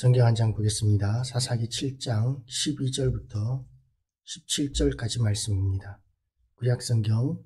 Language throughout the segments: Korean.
성경 한 장 보겠습니다. 사사기 7장 12절부터 17절까지 말씀입니다. 구약성경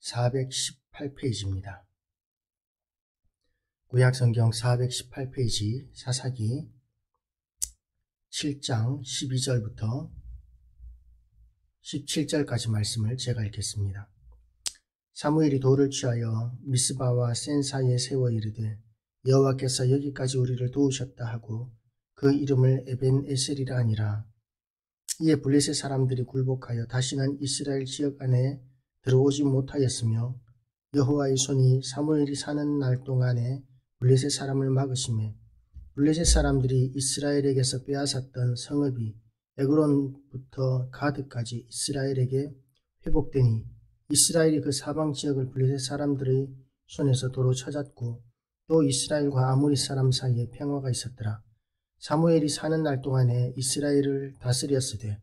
418페이지입니다. 구약성경 418페이지 사사기 7장 12절부터 17절까지 말씀을 제가 읽겠습니다. 사무엘이 돌을 취하여 미스바와 센 사이에 세워 이르되 여호와께서 여기까지 우리를 도우셨다 하고 그 이름을 에벤에셀이라 하니라. 이에 블레셋 사람들이 굴복하여 다시는 이스라엘 지역 안에 들어오지 못하였으며 여호와의 손이 사무엘이 사는 날 동안에 블레셋 사람을 막으시매 블레셋 사람들이 이스라엘에게서 빼앗았던 성읍이 에그론부터 가드까지 이스라엘에게 회복되니 이스라엘이 그 사방 지역을 블레셋 사람들의 손에서 도로 찾았고 또 이스라엘과 아모리 사람 사이에 평화가 있었더라. 사무엘이 사는 날 동안에 이스라엘을 다스렸으되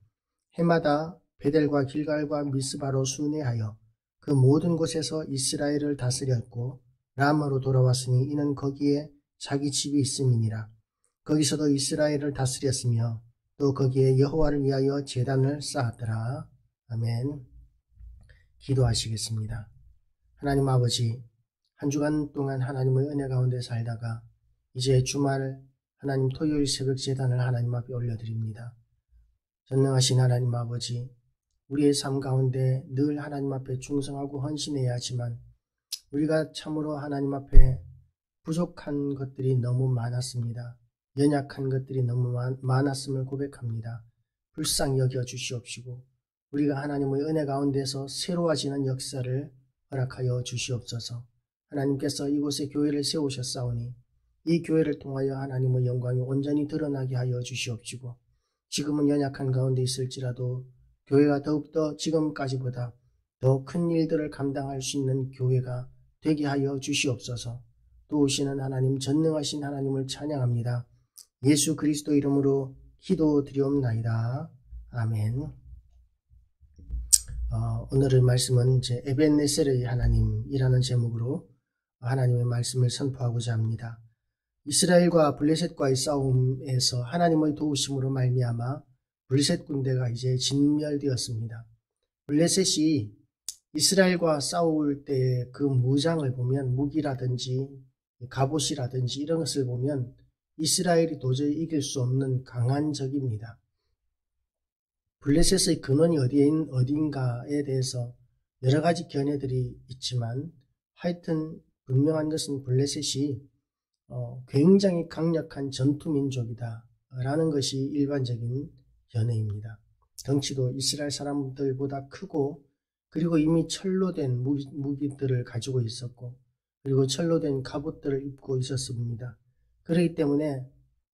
해마다 베델과 길갈과 미스바로 순회하여 그 모든 곳에서 이스라엘을 다스렸고 라마로 돌아왔으니 이는 거기에 자기 집이 있음이니라. 거기서도 이스라엘을 다스렸으며 또 거기에 여호와를 위하여 제단을 쌓았더라. 아멘. 기도하시겠습니다. 하나님 아버지, 한 주간 동안 하나님의 은혜 가운데 살다가 이제 주말 하나님 토요일 새벽 제단을 하나님 앞에 올려드립니다. 전능하신 하나님 아버지, 우리의 삶 가운데 늘 하나님 앞에 충성하고 헌신해야 하지만 우리가 참으로 하나님 앞에 부족한 것들이 너무 많았습니다. 연약한 것들이 너무 많았음을 고백합니다. 불쌍히 여겨 주시옵시고 우리가 하나님의 은혜 가운데서 새로워지는 역사를 허락하여 주시옵소서. 하나님께서 이곳에 교회를 세우셨사오니 이 교회를 통하여 하나님의 영광이 온전히 드러나게 하여 주시옵시고 지금은 연약한 가운데 있을지라도 교회가 더욱더 지금까지보다 더 큰 일들을 감당할 수 있는 교회가 되게 하여 주시옵소서. 도우시는 하나님, 전능하신 하나님을 찬양합니다. 예수 그리스도 이름으로 기도드리옵나이다. 아멘. 오늘의 말씀은 에벤에셀의 하나님이라는 제목으로 하나님의 말씀을 선포하고자 합니다. 이스라엘과 블레셋과의 싸움에서 하나님의 도우심으로 말미암아 블레셋 군대가 이제 진멸되었습니다. 블레셋이 이스라엘과 싸울 때의 그 무장을 보면 무기라든지 갑옷이라든지 이런 것을 보면 이스라엘이 도저히 이길 수 없는 강한 적입니다. 블레셋의 근원이 어딘가에 대해서 여러 가지 견해들이 있지만 하여튼 분명한 것은 블레셋이 굉장히 강력한 전투민족이다 라는 것이 일반적인 견해입니다. 덩치도 이스라엘 사람들보다 크고 그리고 이미 철로 된 무기들을 가지고 있었고 그리고 철로 된 갑옷들을 입고 있었습니다. 그렇기 때문에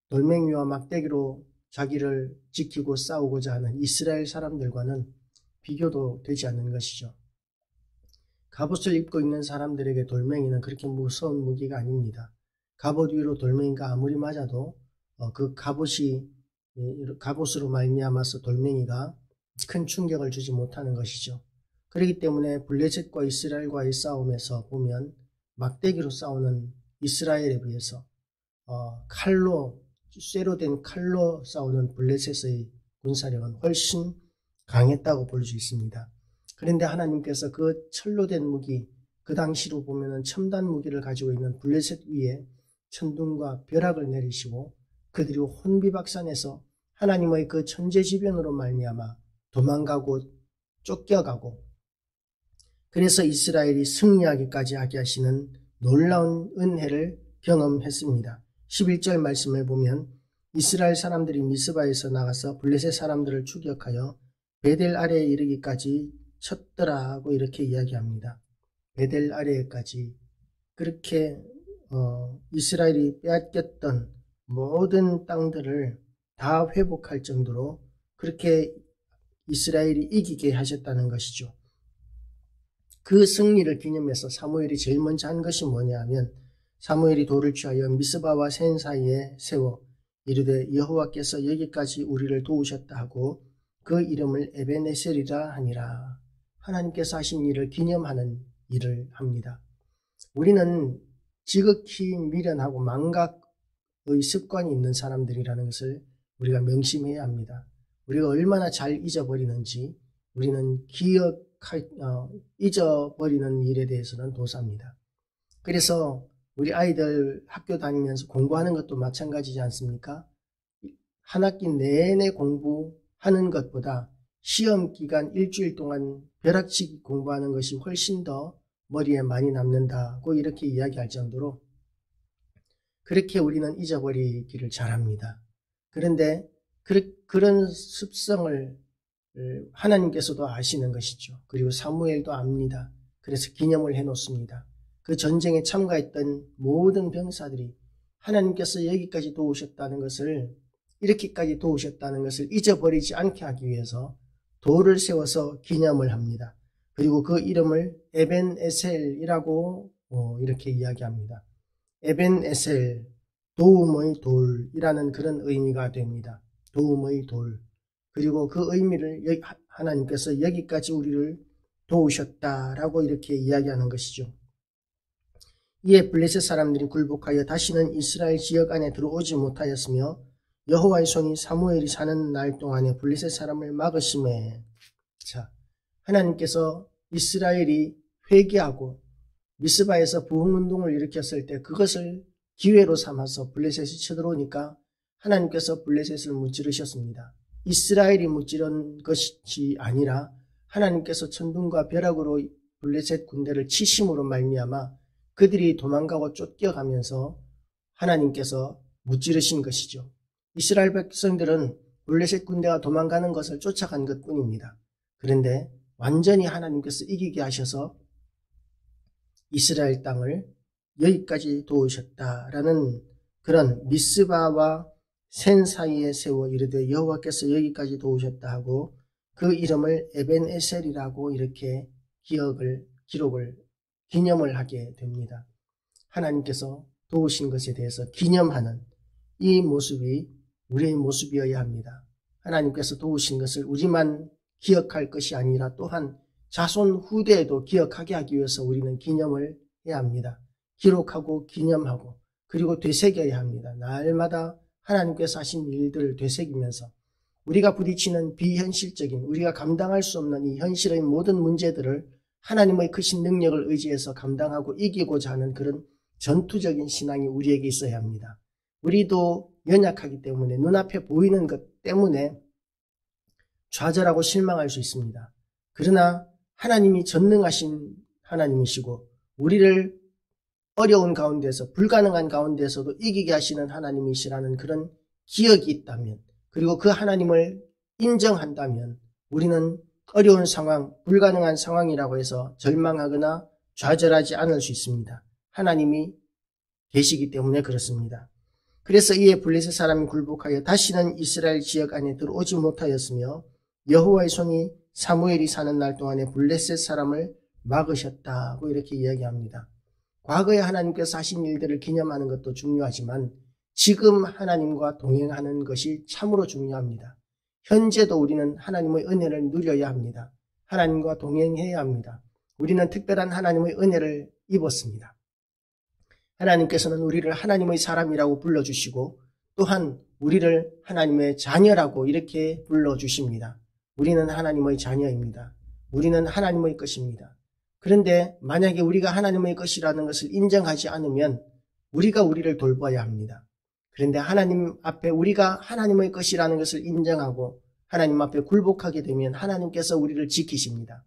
돌멩이와 막대기로 자기를 지키고 싸우고자 하는 이스라엘 사람들과는 비교도 되지 않는 것이죠. 갑옷을 입고 있는 사람들에게 돌멩이는 그렇게 무서운 무기가 아닙니다. 갑옷 위로 돌멩이가 아무리 맞아도 그 갑옷으로 말미암아서 돌멩이가 큰 충격을 주지 못하는 것이죠. 그렇기 때문에 블레셋과 이스라엘과의 싸움에서 보면 막대기로 싸우는 이스라엘에 비해서 쇠로 된 칼로 싸우는 블레셋의 군사력은 훨씬 강했다고 볼 수 있습니다. 그런데 하나님께서 그 철로 된 무기, 그 당시로 보면은 첨단 무기를 가지고 있는 블레셋 위에 천둥과 벼락을 내리시고 그들이 혼비박산에서 하나님의 그 천재지변으로 말미암아 도망가고 쫓겨가고 그래서 이스라엘이 승리하기까지 하게 하시는 놀라운 은혜를 경험했습니다. 11절 말씀을 보면 이스라엘 사람들이 미스바에서 나가서 블레셋 사람들을 추격하여 베델 아래에 이르기까지 쳤더라 하고 이렇게 이야기합니다. 베델 아래에까지 그렇게 이스라엘이 빼앗겼던 모든 땅들을 다 회복할 정도로 그렇게 이스라엘이 이기게 하셨다는 것이죠. 그 승리를 기념해서 사무엘이 제일 먼저 한 것이 뭐냐 하면 사무엘이 돌을 취하여 미스바와 센 사이에 세워 이르되 여호와께서 여기까지 우리를 도우셨다 하고 그 이름을 에벤에셀이라 하니라. 하나님께서 하신 일을 기념하는 일을 합니다. 우리는 지극히 미련하고 습관이 있는 사람들이라는 것을 우리가 명심해야 합니다. 우리가 얼마나 잘 잊어버리는지 우리는 잊어버리는 일에 대해서는 도사입니다. 그래서 우리 아이들 학교 다니면서 공부하는 것도 마찬가지지 않습니까? 한 학기 내내 공부하는 것보다 시험 기간 일주일 동안 벼락치기 공부하는 것이 훨씬 더 머리에 많이 남는다고 이렇게 이야기할 정도로 그렇게 우리는 잊어버리기를 잘합니다. 그런데 그런 습성을 하나님께서도 아시는 것이죠. 그리고 사무엘도 압니다. 그래서 기념을 해놓습니다. 그 전쟁에 참가했던 모든 병사들이 하나님께서 여기까지 도우셨다는 것을, 이렇게까지 도우셨다는 것을 잊어버리지 않게 하기 위해서 돌을 세워서 기념을 합니다. 그리고 그 이름을 에벤에셀이라고 이렇게 이야기합니다. 에벤에셀, 도움의 돌이라는 그런 의미가 됩니다. 도움의 돌. 그리고 그 의미를 하나님께서 여기까지 우리를 도우셨다라고 이렇게 이야기하는 것이죠. 이에 블레셋 사람들이 굴복하여 다시는 이스라엘 지역 안에 들어오지 못하였으며 여호와의 손이 사무엘이 사는 날 동안에 블레셋 사람을 막으심에, 자, 하나님께서 이스라엘이 회개하고 미스바에서 부흥운동을 일으켰을 때 그것을 기회로 삼아서 블레셋이 쳐들어오니까 하나님께서 블레셋을 무찌르셨습니다. 이스라엘이 무찌른 것이 아니라 하나님께서 천둥과 벼락으로 블레셋 군대를 치심으로 말미암아 그들이 도망가고 쫓겨가면서 하나님께서 무찌르신 것이죠. 이스라엘 백성들은 블레셋 군대가 도망가는 것을 쫓아간 것뿐입니다. 그런데 완전히 하나님께서 이기게 하셔서 이스라엘 땅을 여기까지 도우셨다라는 그런 미스바와 센 사이에 세워 이르되 여호와께서 여기까지 도우셨다 하고 그 이름을 에벤에셀이라고 이렇게 기념을 하게 됩니다. 하나님께서 도우신 것에 대해서 기념하는 이 모습이 우리의 모습이어야 합니다. 하나님께서 도우신 것을 우리만 기억할 것이 아니라 또한 자손 후대에도 기억하게 하기 위해서 우리는 기념을 해야 합니다. 기록하고 기념하고 그리고 되새겨야 합니다. 날마다 하나님께서 하신 일들을 되새기면서 우리가 부딪히는 비현실적인, 우리가 감당할 수 없는 이 현실의 모든 문제들을 하나님의 크신 능력을 의지해서 감당하고 이기고자 하는 그런 전투적인 신앙이 우리에게 있어야 합니다. 우리도 연약하기 때문에 눈앞에 보이는 것 때문에 좌절하고 실망할 수 있습니다. 그러나 하나님이 전능하신 하나님이시고 우리를 어려운 가운데서, 불가능한 가운데서도 이기게 하시는 하나님이시라는 그런 기억이 있다면, 그리고 그 하나님을 인정한다면 우리는 어려운 상황, 불가능한 상황이라고 해서 절망하거나 좌절하지 않을 수 있습니다. 하나님이 계시기 때문에 그렇습니다. 그래서 이에 블레셋 사람이 굴복하여 다시는 이스라엘 지역 안에 들어오지 못하였으며 여호와의 손이 사무엘이 사는 날 동안에 블레셋 사람을 막으셨다고 이렇게 이야기합니다. 과거에 하나님께서 하신 일들을 기념하는 것도 중요하지만 지금 하나님과 동행하는 것이 참으로 중요합니다. 현재도 우리는 하나님의 은혜를 누려야 합니다. 하나님과 동행해야 합니다. 우리는 특별한 하나님의 은혜를 입었습니다. 하나님께서는 우리를 하나님의 사람이라고 불러주시고 또한 우리를 하나님의 자녀라고 이렇게 불러주십니다. 우리는 하나님의 자녀입니다. 우리는 하나님의 것입니다. 그런데 만약에 우리가 하나님의 것이라는 것을 인정하지 않으면 우리가 우리를 돌봐야 합니다. 그런데 하나님 앞에 우리가 하나님의 것이라는 것을 인정하고 하나님 앞에 굴복하게 되면 하나님께서 우리를 지키십니다.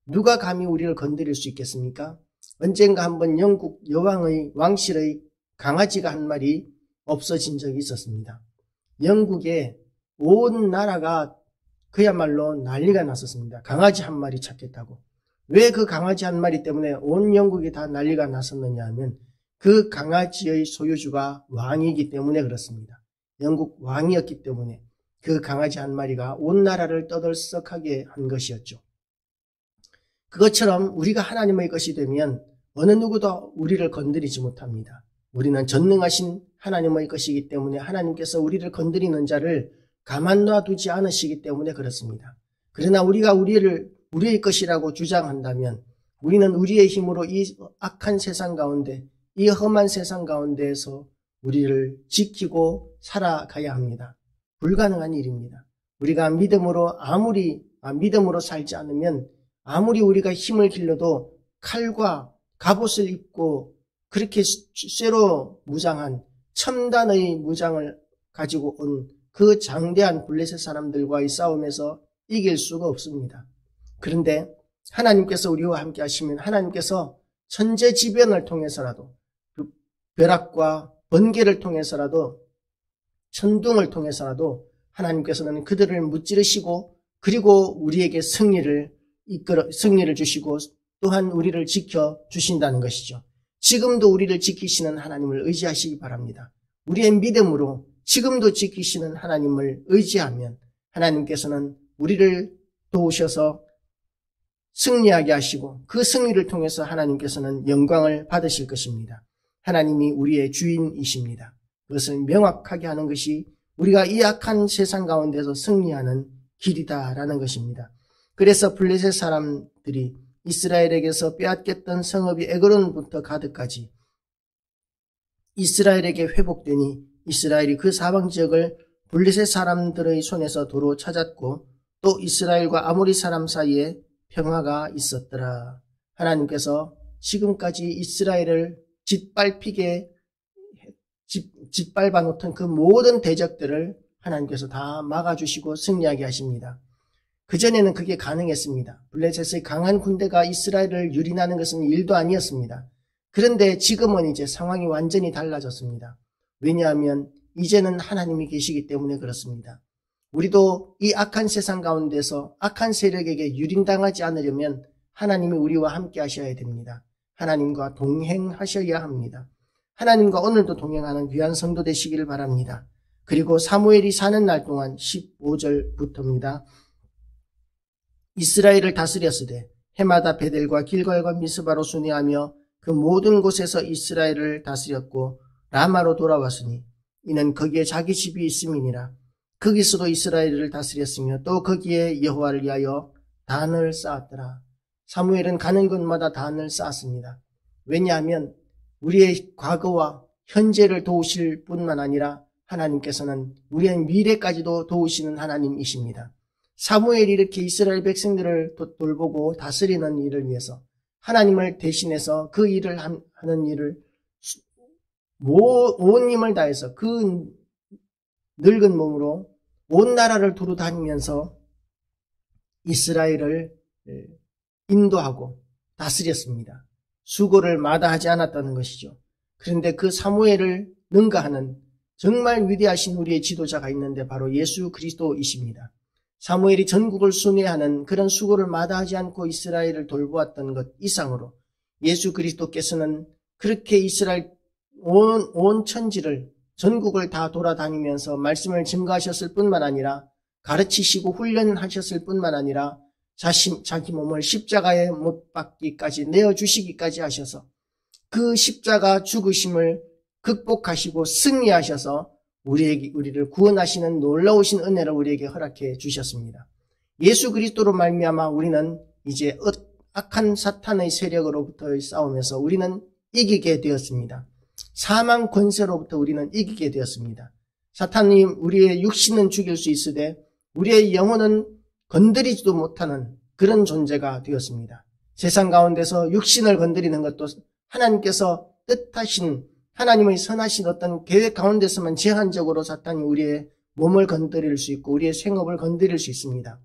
누가 감히 우리를 건드릴 수 있겠습니까? 언젠가 한번 영국 여왕의 왕실의 강아지가 한 마리 없어진 적이 있었습니다. 영국에 온 나라가 그야말로 난리가 났었습니다. 강아지 한 마리 찾겠다고. 왜 그 강아지 한 마리 때문에 온 영국이 다 난리가 났었느냐 하면 그 강아지의 소유주가 왕이기 때문에 그렇습니다. 영국 왕이었기 때문에 그 강아지 한 마리가 온 나라를 떠들썩하게 한 것이었죠. 그것처럼 우리가 하나님의 것이 되면 어느 누구도 우리를 건드리지 못합니다. 우리는 전능하신 하나님의 것이기 때문에 하나님께서 우리를 건드리는 자를 가만 놔두지 않으시기 때문에 그렇습니다. 그러나 우리가 우리의 것이라고 주장한다면 우리는 우리의 힘으로 이 악한 세상 가운데, 이 험한 세상 가운데에서 우리를 지키고 살아가야 합니다. 불가능한 일입니다. 우리가 믿음으로 살지 않으면 아무리 우리가 힘을 길러도 칼과 갑옷을 입고 그렇게 쇠로 무장한 첨단의 무장을 가지고 온 그 장대한 블레셋 사람들과의 싸움에서 이길 수가 없습니다. 그런데 하나님께서 우리와 함께 하시면 하나님께서 천재지변을 통해서라도 벼락과 번개를 통해서라도 천둥을 통해서라도 하나님께서는 그들을 무찌르시고 그리고 우리에게 승리를 주시고 또한 우리를 지켜주신다는 것이죠. 지금도 우리를 지키시는 하나님을 의지하시기 바랍니다. 우리의 믿음으로 지금도 지키시는 하나님을 의지하면 하나님께서는 우리를 도우셔서 승리하게 하시고 그 승리를 통해서 하나님께서는 영광을 받으실 것입니다. 하나님이 우리의 주인이십니다. 그것을 명확하게 하는 것이 우리가 이 악한 세상 가운데서 승리하는 길이다라는 것입니다. 그래서 블레셋 사람들이 이스라엘에게서 빼앗겼던 성읍이 에그론부터 가드까지 이스라엘에게 회복되니 이스라엘이 그 사방 지역을 블레셋 사람들의 손에서 도로 찾았고 또 이스라엘과 아모리 사람 사이에 평화가 있었더라. 하나님께서 지금까지 이스라엘을 짓밟아 놓던 그 모든 대적들을 하나님께서 다 막아주시고 승리하게 하십니다. 그전에는 그게 가능했습니다. 블레셋의 강한 군대가 이스라엘을 유린하는 것은 일도 아니었습니다. 그런데 지금은 이제 상황이 완전히 달라졌습니다. 왜냐하면 이제는 하나님이 계시기 때문에 그렇습니다. 우리도 이 악한 세상 가운데서 악한 세력에게 유린당하지 않으려면 하나님이 우리와 함께 하셔야 됩니다. 하나님과 동행하셔야 합니다. 하나님과 오늘도 동행하는 귀한 성도 되시기를 바랍니다. 그리고 사무엘이 사는 날 동안 15절부터입니다. 이스라엘을 다스렸으되 해마다 베델과 길갈과 미스바로 순회하며 그 모든 곳에서 이스라엘을 다스렸고 라마로 돌아왔으니 이는 거기에 자기 집이 있음이니라. 거기서도 이스라엘을 다스렸으며 또 거기에 여호와를 위하여 단을 쌓았더라. 사무엘은 가는 곳마다 단을 쌓았습니다. 왜냐하면 우리의 과거와 현재를 도우실 뿐만 아니라 하나님께서는 우리의 미래까지도 도우시는 하나님이십니다. 사무엘이 이렇게 이스라엘 백성들을 돌보고 다스리는 일을 위해서 하나님을 대신해서 그 일을 하는 일을 온 힘을 다해서 그 늙은 몸으로 온 나라를 두루 다니면서 이스라엘을 인도하고 다스렸습니다. 수고를 마다하지 않았다는 것이죠. 그런데 그 사무엘을 능가하는 정말 위대하신 우리의 지도자가 있는데 바로 예수 그리스도이십니다. 사무엘이 전국을 순회하는 그런 수고를 마다하지 않고 이스라엘을 돌보았던 것 이상으로 예수 그리스도께서는 그렇게 이스라엘 온 천지를 전국을 다 돌아다니면서 말씀을 증거하셨을 뿐만 아니라 가르치시고 훈련하셨을 뿐만 아니라 자기 몸을 십자가에 못 박기까지 내어주시기까지 하셔서 그 십자가 죽으심을 극복하시고 승리하셔서 우리를 구원하시는 놀라우신 은혜를 우리에게 허락해 주셨습니다. 예수 그리스도로 말미암아 우리는 이제 악한 사탄의 세력으로부터의 싸움에서 우리는 이기게 되었습니다. 사망 권세로부터 우리는 이기게 되었습니다. 사탄이 우리의 육신은 죽일 수 있으되 우리의 영혼은 건드리지도 못하는 그런 존재가 되었습니다. 세상 가운데서 육신을 건드리는 것도 하나님께서 뜻하신 하나님의 선하신 어떤 계획 가운데서만 제한적으로 사탄이 우리의 몸을 건드릴 수 있고 우리의 생업을 건드릴 수 있습니다.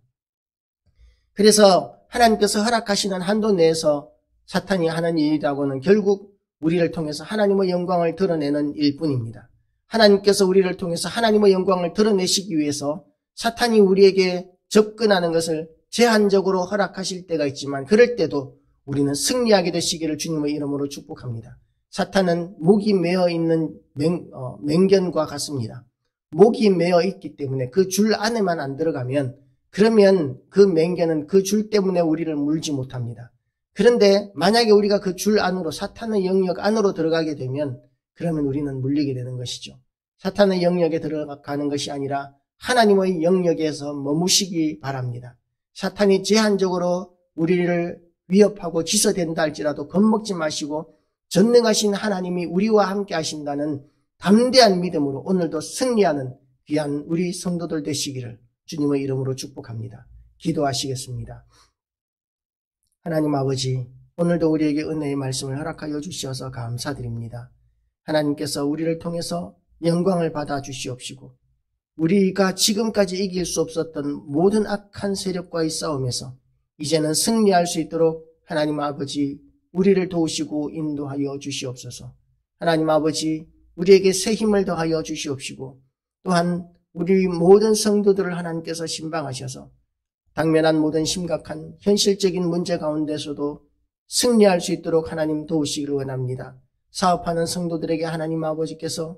그래서 하나님께서 허락하시는 한도 내에서 사탄이 하는 일이라고는 결국 우리를 통해서 하나님의 영광을 드러내는 일뿐입니다. 하나님께서 우리를 통해서 하나님의 영광을 드러내시기 위해서 사탄이 우리에게 접근하는 것을 제한적으로 허락하실 때가 있지만 그럴 때도 우리는 승리하게 되시기를 주님의 이름으로 축복합니다. 사탄은 목이 매어 있는 맹견과 같습니다. 목이 매어 있기 때문에 그 줄 안에만 안 들어가면 그러면 그 맹견은 그 줄 때문에 우리를 물지 못합니다. 그런데 만약에 우리가 그 줄 안으로 사탄의 영역 안으로 들어가게 되면 그러면 우리는 물리게 되는 것이죠. 사탄의 영역에 들어가는 것이 아니라 하나님의 영역에서 머무시기 바랍니다. 사탄이 제한적으로 우리를 위협하고 지서댄다 할지라도 겁먹지 마시고 전능하신 하나님이 우리와 함께 하신다는 담대한 믿음으로 오늘도 승리하는 귀한 우리 성도들 되시기를 주님의 이름으로 축복합니다. 기도하시겠습니다. 하나님 아버지, 오늘도 우리에게 은혜의 말씀을 허락하여 주시어서 감사드립니다. 하나님께서 우리를 통해서 영광을 받아 주시옵시고 우리가 지금까지 이길 수 없었던 모든 악한 세력과의 싸움에서 이제는 승리할 수 있도록 하나님 아버지 우리를 도우시고 인도하여 주시옵소서. 하나님 아버지 우리에게 새 힘을 더하여 주시옵시고 또한 우리 모든 성도들을 하나님께서 신방하셔서 당면한 모든 심각한 현실적인 문제 가운데서도 승리할 수 있도록 하나님 도우시기를 원합니다. 사업하는 성도들에게 하나님 아버지께서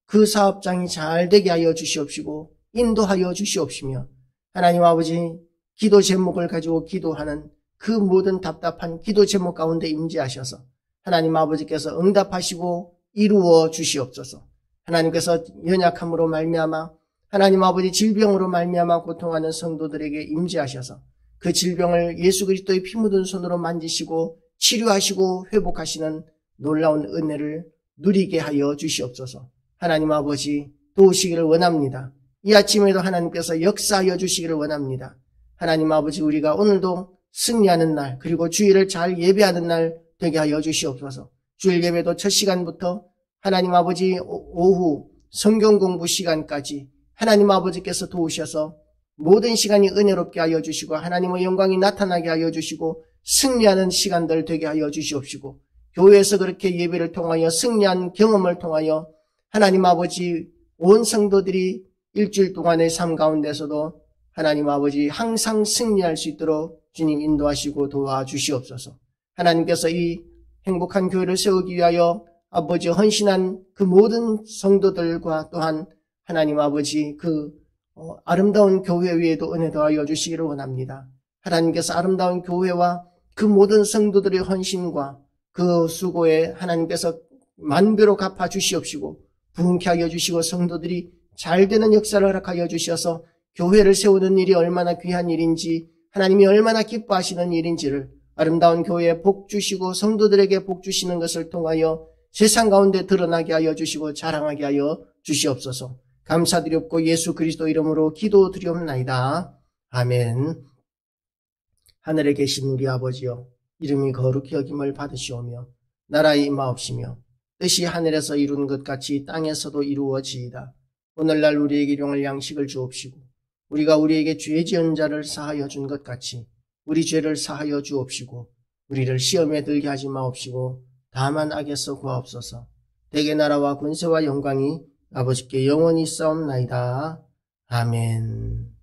그 사업장이 잘 되게 하여 주시옵시고 인도하여 주시옵시며 하나님 아버지 기도 제목을 가지고 기도하는 그 모든 답답한 기도 제목 가운데 임재하셔서 하나님 아버지께서 응답하시고 이루어 주시옵소서. 하나님께서 연약함으로 말미암아 하나님 아버지 질병으로 말미암아 고통하는 성도들에게 임재하셔서 그 질병을 예수 그리스도의 피 묻은 손으로 만지시고 치료하시고 회복하시는 놀라운 은혜를 누리게 하여 주시옵소서. 하나님 아버지 도우시기를 원합니다. 이 아침에도 하나님께서 역사하여 주시기를 원합니다. 하나님 아버지 우리가 오늘도 승리하는 날 그리고 주일을 잘 예배하는 날 되게 하여 주시옵소서. 주일 예배도 첫 시간부터 하나님 아버지 오후 성경 공부 시간까지 하나님 아버지께서 도우셔서 모든 시간이 은혜롭게 하여 주시고 하나님의 영광이 나타나게 하여 주시고 승리하는 시간들 되게 하여 주시옵시고 교회에서 그렇게 예배를 통하여 승리한 경험을 통하여 하나님 아버지 온 성도들이 일주일 동안의 삶 가운데서도 하나님 아버지 항상 승리할 수 있도록 주님 인도하시고 도와주시옵소서. 하나님께서 이 행복한 교회를 세우기 위하여 아버지 헌신한 그 모든 성도들과 또한 하나님 아버지 그 아름다운 교회 위에도 은혜 더하여 주시기를 원합니다. 하나님께서 아름다운 교회와 그 모든 성도들의 헌신과 그 수고에 하나님께서 만배로 갚아 주시옵시고 부흥케 하여 주시고 성도들이 잘되는 역사를 허락하여 주셔서 교회를 세우는 일이 얼마나 귀한 일인지 하나님이 얼마나 기뻐하시는 일인지를 아름다운 교회에 복 주시고 성도들에게 복 주시는 것을 통하여 세상 가운데 드러나게 하여 주시고 자랑하게 하여 주시옵소서. 감사드렸고 예수 그리스도 이름으로 기도드리옵나이다. 아멘. 하늘에 계신 우리 아버지여 이름이 거룩히 여김을 받으시오며 나라의 임하옵시며 뜻이 하늘에서 이룬 것 같이 땅에서도 이루어지이다. 오늘날 우리에게 일용할 양식을 주옵시고 우리가 우리에게 죄 지은 자를 사하여 준 것 같이 우리 죄를 사하여 주옵시고 우리를 시험에 들게 하지 마옵시고 다만 악에서 구하옵소서. 대개 나라와 권세와 영광이 아버지께 영원히 있사옵나이다. 아멘.